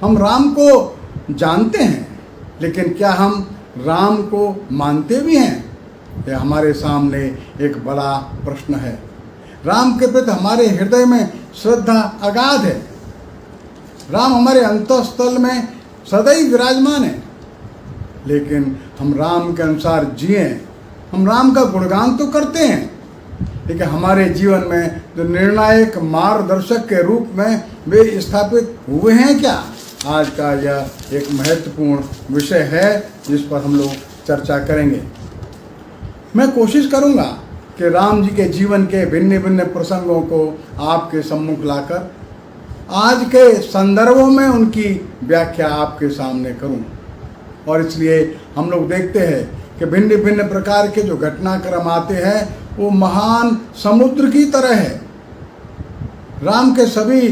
हम राम को जानते हैं, लेकिन क्या हम राम को मानते भी हैं? यह हमारे सामने एक बड़ा प्रश्न है। राम के प्रति हमारे हृदय में श्रद्धा अगाध है। राम हमारे अंतःस्थल में सदैव विराजमान है, लेकिन हम राम के अनुसार जिए। हम राम का गुणगान तो करते हैं, लेकिन हमारे जीवन में जो निर्णायक मार्गदर्शक के रूप में वे स्थापित हुए हैं क्या? आज का यह एक महत्वपूर्ण विषय है जिस पर हम लोग चर्चा करेंगे। मैं कोशिश करूंगा कि राम जी के जीवन के भिन्न भिन्न प्रसंगों को आपके सम्मुख लाकर आज के संदर्भों में उनकी व्याख्या आपके सामने करूं। और इसलिए हम लोग देखते हैं कि भिन्न भिन्न प्रकार के जो घटनाक्रम आते हैं वो महान समुद्र की तरह है। राम के सभी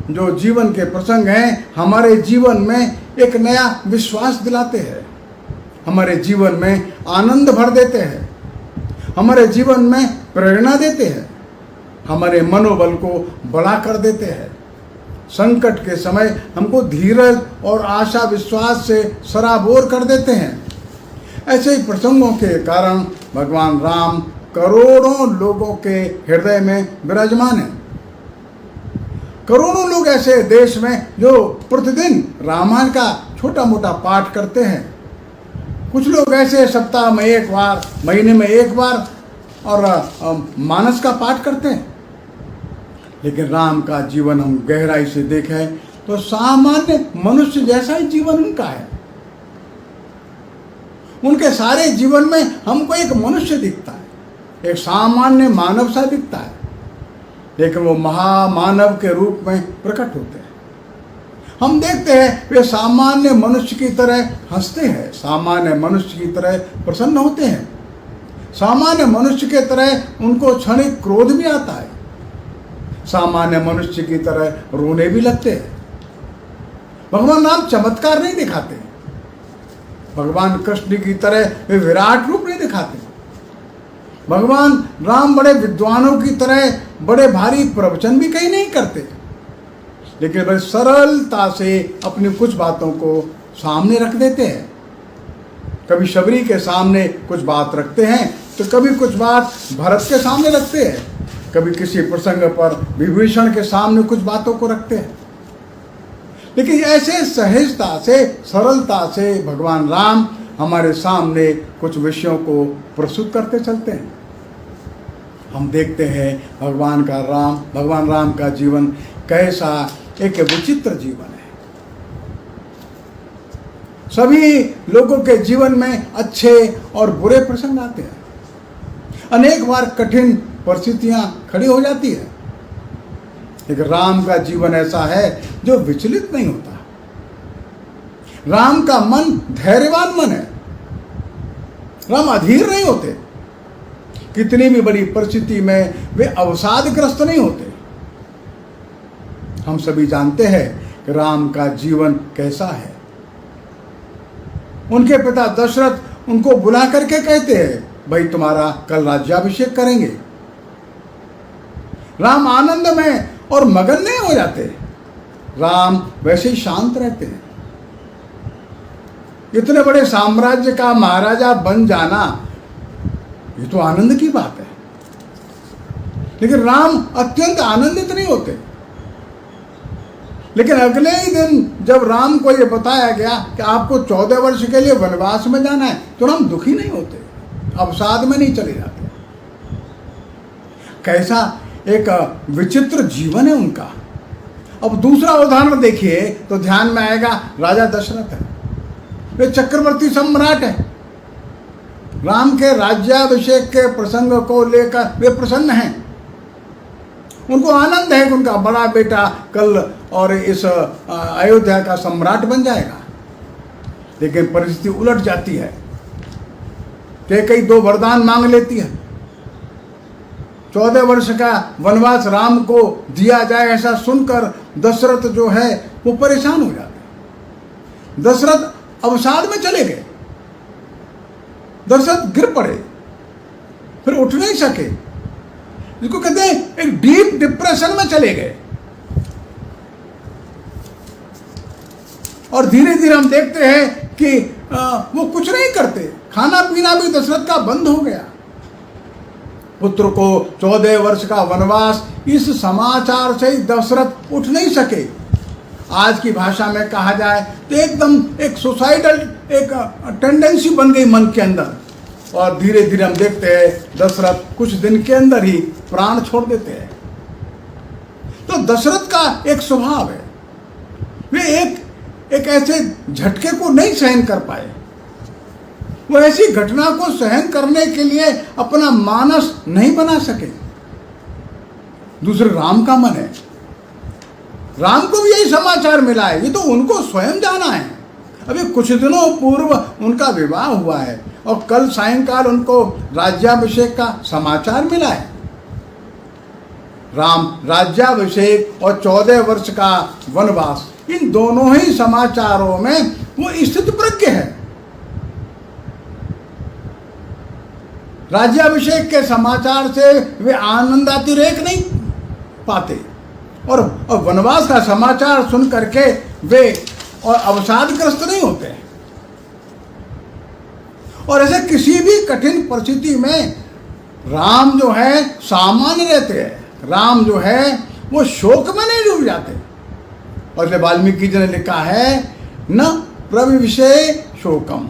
जो जीवन के प्रसंग हैं हमारे जीवन में एक नया विश्वास दिलाते हैं, हमारे जीवन में आनंद भर देते हैं, हमारे जीवन में प्रेरणा देते हैं, हमारे मनोबल को बढ़ा कर देते हैं। संकट के समय हमको धीरज और आशा विश्वास से सराबोर कर देते हैं। ऐसे ही प्रसंगों के कारण भगवान राम करोड़ों लोगों के हृदय में विराजमान है। करोड़ों लोग ऐसे देश में जो प्रतिदिन रामायण का छोटा मोटा पाठ करते हैं। कुछ लोग ऐसे सप्ताह में एक बार, महीने में एक बार और मानस का पाठ करते हैं। लेकिन राम का जीवन हम गहराई से देखें तो सामान्य मनुष्य जैसा ही जीवन उनका है। उनके सारे जीवन में हमको एक मनुष्य दिखता है, एक सामान्य मानव सा दिखता है, लेकिन वो महामानव के रूप में प्रकट होते हैं। हम देखते हैं वे सामान्य मनुष्य की तरह हंसते हैं, सामान्य मनुष्य की तरह प्रसन्न होते हैं, सामान्य मनुष्य के तरह उनको क्षणिक क्रोध भी आता है, सामान्य मनुष्य की तरह रोने भी लगते हैं। भगवान राम चमत्कार नहीं दिखाते, भगवान कृष्ण की तरह वे विराट रूप नहीं दिखाते। भगवान राम बड़े विद्वानों की तरह बड़े भारी प्रवचन भी कहीं नहीं करते, लेकिन बड़े सरलता से अपनी कुछ बातों को सामने रख देते हैं। कभी शबरी के सामने कुछ बात रखते हैं तो कभी कुछ बात भरत के सामने रखते हैं, कभी किसी प्रसंग पर विभीषण के सामने कुछ बातों को रखते हैं। लेकिन ऐसे सहजता से, सरलता से भगवान राम हमारे सामने कुछ विषयों को प्रस्तुत करते चलते हैं। हम देखते हैं भगवान राम का जीवन कैसा एक विचित्र जीवन है। सभी लोगों के जीवन में अच्छे और बुरे प्रसंग आते हैं। अनेक बार कठिन परिस्थितियां खड़ी हो जाती है, लेकिन राम का जीवन ऐसा है जो विचलित नहीं होता। राम का मन धैर्यवान मन है। राम अधीर नहीं होते। कितनी भी बड़ी परिस्थिति में वे अवसादग्रस्त नहीं होते। हम सभी जानते हैं कि राम का जीवन कैसा है। उनके पिता दशरथ उनको बुला करके कहते हैं, भाई तुम्हारा कल राज्याभिषेक करेंगे। राम आनंद में और मगन नहीं हो जाते। राम वैसे ही शांत रहते हैं। इतने बड़े साम्राज्य का महाराजा बन जाना ये तो आनंद की बात है, लेकिन राम अत्यंत आनंदित नहीं होते। लेकिन अगले ही दिन जब राम को यह बताया गया कि आपको 14 वर्ष के लिए वनवास में जाना है, तो राम दुखी नहीं होते, अवसाद में नहीं चले जाते। कैसा एक विचित्र जीवन है उनका। अब दूसरा उदाहरण देखिए तो ध्यान में आएगा, राजा दशरथ है। वे चक्रवर्ती सम्राट है। राम के राज्याभिषेक के प्रसंग को लेकर वे प्रसन्न हैं। उनको आनंद है कि उनका बड़ा बेटा कल और इस अयोध्या का सम्राट बन जाएगा। लेकिन परिस्थिति उलट जाती है। कई 2 वरदान मांग लेती है। 14 वर्ष का वनवास राम को दिया जाए ऐसा सुनकर दशरथ जो है वो परेशान हो जाते। दशरथ अवसाद में चले गए। दशरथ गिर पड़े, फिर उठ नहीं सके। जिसको कहते हैं एक डीप डिप्रेशन में चले गए। और धीरे धीरे हम देखते हैं कि वो कुछ नहीं करते, खाना पीना भी दशरथ का बंद हो गया। पुत्र को 14 वर्ष का वनवास, इस समाचार से दशरथ उठ नहीं सके। आज की भाषा में कहा जाए तो एकदम एक सुसाइडल एक टेंडेंसी बन गई मन के अंदर, और धीरे धीरे हम देखते हैं दशरथ कुछ दिन के अंदर ही प्राण छोड़ देते हैं। तो दशरथ का एक स्वभाव है, वे एक ऐसे झटके को नहीं सहन कर पाए, वो ऐसी घटना को सहन करने के लिए अपना मानस नहीं बना सके। दूसरे राम का मन है, राम को भी यही समाचार मिला है, ये तो उनको स्वयं जाना है। अभी कुछ दिनों पूर्व उनका विवाह हुआ है और कल सायंकाल उनको राज्याभिषेक का समाचार मिला है। राम राज्याभिषेक और 14 वर्ष का वनवास, इन दोनों ही समाचारों में वो स्थित प्रज्ञ है। राज्याभिषेक के समाचार से वे आनंदातिरेक नहीं पाते, और वनवास का समाचार सुन करके वे और अवसादग्रस्त नहीं होते। और ऐसे किसी भी कठिन परिस्थिति में राम जो है सामान्य रहते हैं, राम जो है वो शोक में नहीं डूब जाते। और इसलिए वाल्मीकि जी ने लिखा है, न प्रविविशे शोकम,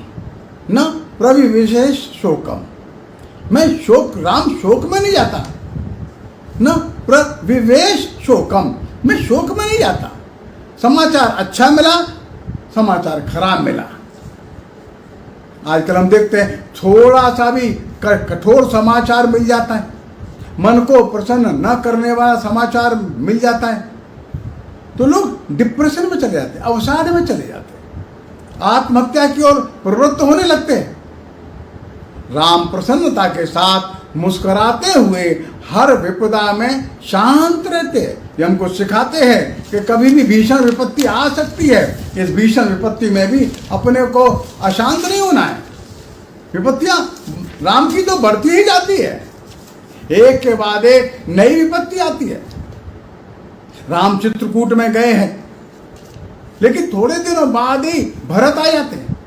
न प्रविविशेष शोकम। मैं राम शोक में नहीं जाता, न प्रविवेश शोकम, मैं शोक में नहीं जाता। समाचार अच्छा मिला, समाचार खराब मिला। आजकल हम देखते हैं थोड़ा सा भी कठोर समाचार मिल जाता है, मन को प्रसन्न न करने वाला समाचार मिल जाता है, तो लोग डिप्रेशन में चले जाते हैं, अवसाद में चले जाते हैं, आत्महत्या की ओर प्रवृत्त होने लगते हैं। राम प्रसन्नता के साथ मुस्कुराते हुए हर विपदा में शांत रहते हैं। ये हमको सिखाते हैं कि कभी भी भीषण विपत्ति आ सकती है, इस भीषण विपत्ति में भी अपने को अशांत नहीं होना है। विपत्तियां राम की तो बढ़ती ही जाती है, एक के बाद एक नई विपत्ति आती है। राम चित्रकूट में गए हैं, लेकिन थोड़े दिनों बाद ही भरत आ जाते हैं।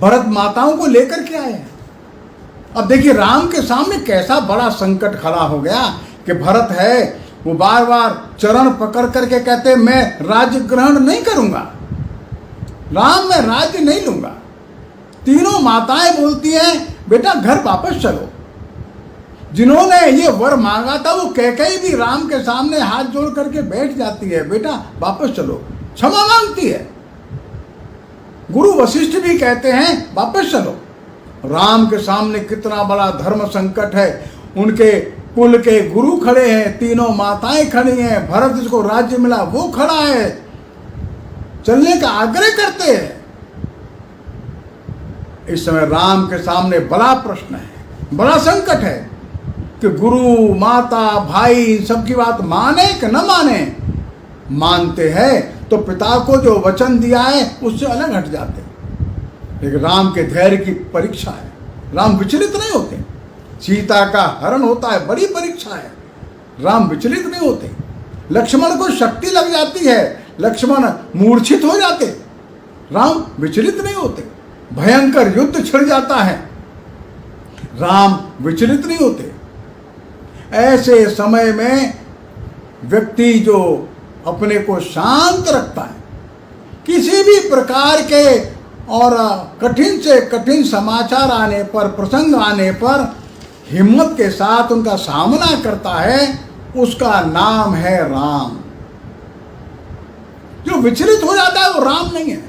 भरत माताओं को लेकर के आए हैं। अब देखिए राम के सामने कैसा बड़ा संकट खड़ा हो गया कि भरत है वो बार बार चरण पकड़ करके कहते मैं राज्य ग्रहण नहीं करूंगा, राम मैं राज्य नहीं लूंगा। तीनों माताएं बोलती हैं बेटा घर वापस चलो। जिन्होंने ये वर मांगा था वो कैकेयी भी राम के सामने हाथ जोड़ करके बैठ जाती है, बेटा वापस चलो, क्षमा मांगती है। गुरु वशिष्ठ भी कहते हैं वापस चलो। राम के सामने कितना बड़ा धर्म संकट है, उनके कुल के गुरु खड़े हैं, तीनों माताएं खड़ी हैं, भरत जिसको राज्य मिला वो खड़ा है, चलने का आग्रह करते हैं। इस समय राम के सामने बड़ा प्रश्न है, बड़ा संकट है कि गुरु माता भाई सबकी बात माने कि न माने। मानते हैं तो पिता को जो वचन दिया है उससे अलग हट जाते हैं। लेकिन राम के धैर्य की परीक्षा है, राम विचलित नहीं होते। सीता का हरण होता है, बड़ी परीक्षा है, राम विचलित नहीं होते। लक्ष्मण को शक्ति लग जाती है, लक्ष्मण मूर्छित हो जाते, राम विचलित नहीं होते। भयंकर युद्ध छिड़ जाता है, राम विचलित नहीं होते। ऐसे समय में व्यक्ति जो अपने को शांत रखता है, किसी भी प्रकार के और कठिन से कठिन समाचार आने पर, प्रसंग आने पर हिम्मत के साथ उनका सामना करता है, उसका नाम है राम। जो विचलित हो जाता है वो राम नहीं है।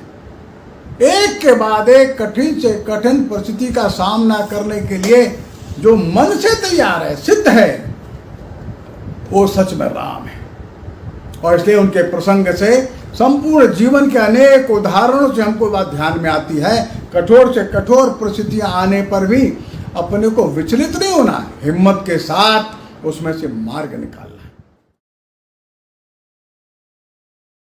एक के बाद एक कठिन से कठिन परिस्थिति का सामना करने के लिए जो मन से तैयार है, सिद्ध है, वो सच में राम है। और इसलिए उनके प्रसंग से संपूर्ण जीवन के अनेक उदाहरणों से हमको बात ध्यान में आती है। कठोर से कठोर परिस्थितियां आने पर भी अपने को विचलित नहीं होना, हिम्मत के साथ उसमें से मार्ग निकालना।